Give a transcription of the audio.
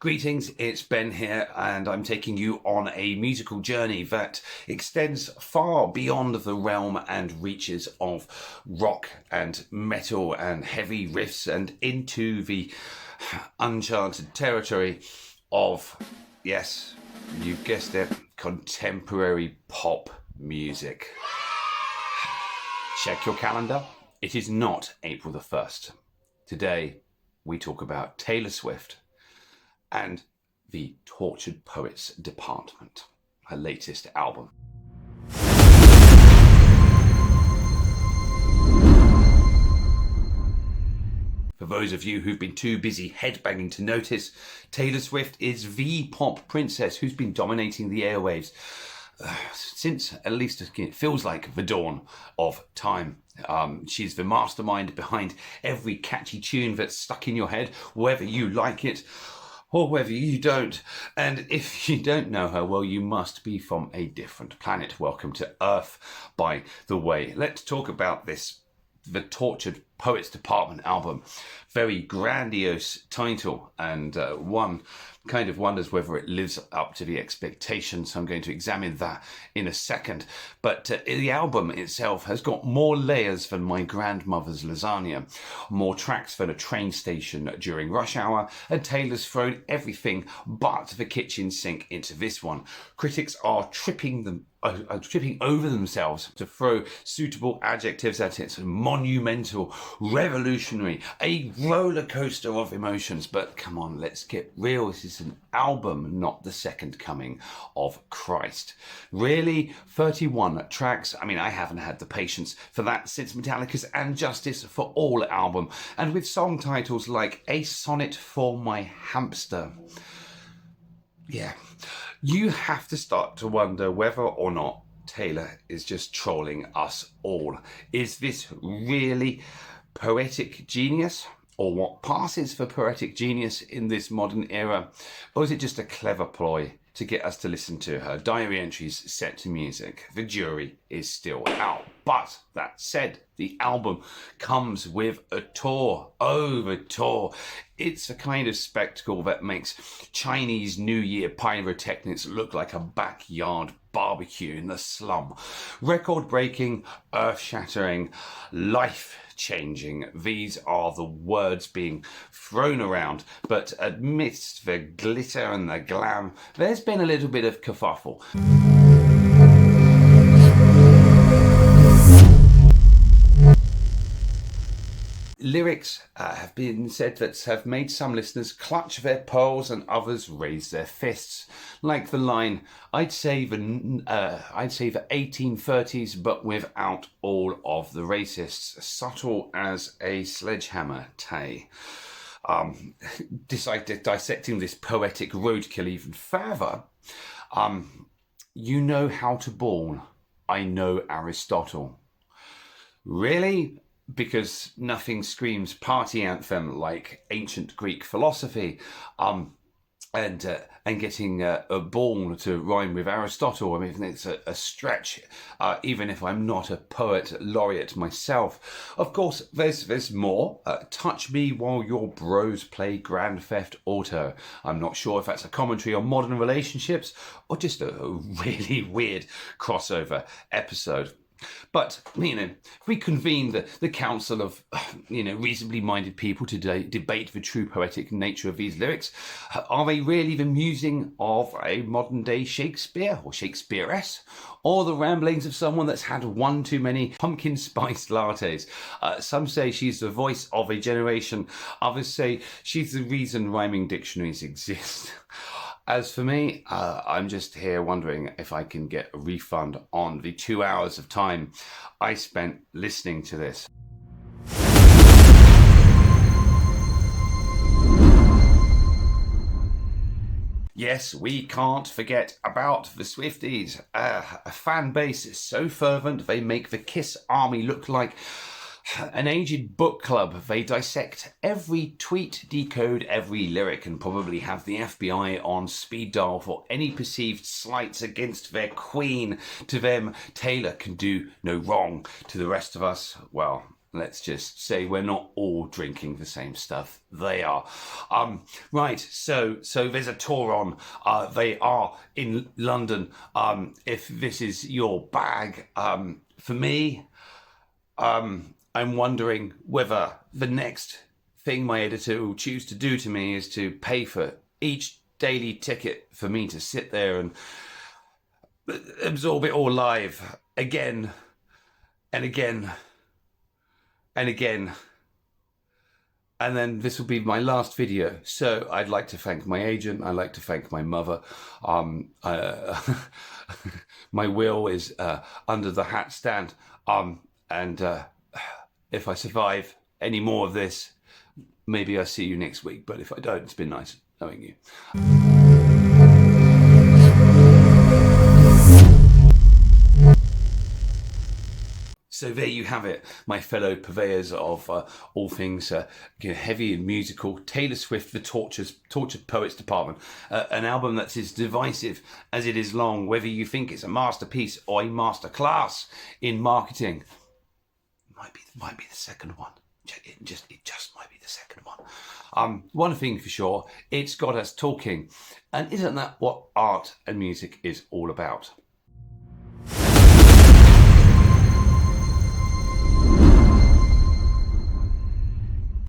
Greetings, it's Ben here, and I'm taking you on a musical journey that extends far beyond the realm and reaches of rock and metal and heavy riffs and into the uncharted territory of, yes, you guessed it, contemporary pop music. Check your calendar. It is not April the 1st. Today, we talk about Taylor Swift and the Tortured Poets Department, her latest album. For those of you who've been too busy headbanging to notice, Taylor Swift is the pop princess who's been dominating the airwaves since, at least it feels like, the dawn of time. She's the mastermind behind every catchy tune that's stuck in your head, whether you like it or whether you don't. And if you don't know her, well, you must be from a different planet. Welcome to Earth, by the way. Let's talk about this, the Tortured Poets Department album. Very grandiose title, and one kind of wonders whether it lives up to the expectations. So I'm going to examine that in a second. But the album itself has got more layers than my grandmother's lasagna, more tracks than a train station during rush hour, and Taylor's thrown everything but the kitchen sink into this one. Critics are tripping over themselves to throw suitable adjectives at it. Monumental, revolutionary, a roller coaster of emotions. But come on, let's get real. This is an album, not the second coming of Christ. Really? 31 tracks? I mean, I haven't had the patience for that since Metallica's And Justice for All album, and with song titles like A Sonnet for My Hamster. Yeah, you have to start to wonder whether or not Taylor is just trolling us all. Is this really poetic genius, or what passes for poetic genius in this modern era? Or is it just a clever ploy to get us to listen to her diary entries set to music? The jury is still out. But that said, the album comes with a tour. Oh, the tour. It's the kind of spectacle that makes Chinese New Year pyrotechnics look like a backyard barbecue in the slum. Record-breaking, earth-shattering, life-changing. These are the words being thrown around, but amidst the glitter and the glam, there's been a little bit of kerfuffle. Lyrics have been said that have made some listeners clutch their pearls and others raise their fists. Like the line, I'd say the 1830s, but without all of the racists. Subtle as a sledgehammer, Tay. Dissecting this poetic roadkill even further, you know how to bawl. I know Aristotle. Really? Because nothing screams party anthem like ancient Greek philosophy, and getting a bawl to rhyme with Aristotle. I mean, it's a stretch, even if I'm not a poet laureate myself. Of course, there's more. Touch me while your bros play Grand Theft Auto. I'm not sure if that's a commentary on modern relationships or just a really weird crossover episode. But, if we convene the council of, reasonably minded people to debate the true poetic nature of these lyrics, are they really the musing of a modern day Shakespeare or Shakespearess, or the ramblings of someone that's had one too many pumpkin spiced lattes? Some say she's the voice of a generation. Others say she's the reason rhyming dictionaries exist. As for me, I'm just here wondering if I can get a refund on the 2 hours of time I spent listening to this. Yes, we can't forget about the Swifties. A fan base so fervent they make the Kiss Army look like an aged book club. They dissect every tweet, decode every lyric, and probably have the FBI on speed dial for any perceived slights against their queen. To them, Taylor can do no wrong. To the rest of us, well, let's just say we're not all drinking the same stuff. They are. Right, so there's a tour on. They are in London. If this is your bag, for me, I'm wondering whether the next thing my editor will choose to do to me is to pay for each daily ticket for me to sit there and absorb it all live again and again and again. And then this will be my last video. So I'd like to thank my agent. I'd like to thank my mother. My will is under the hat stand. And if I survive any more of this, maybe I'll see you next week. But if I don't, it's been nice knowing you. So there you have it, my fellow purveyors of all things heavy and musical. Taylor Swift, the Tortured Poets Department. An album that's as divisive as it is long, whether you think it's a masterpiece or a masterclass in marketing. Might be the second one. It just might be the second one. One thing for sure, it's got us talking. And isn't that what art and music is all about?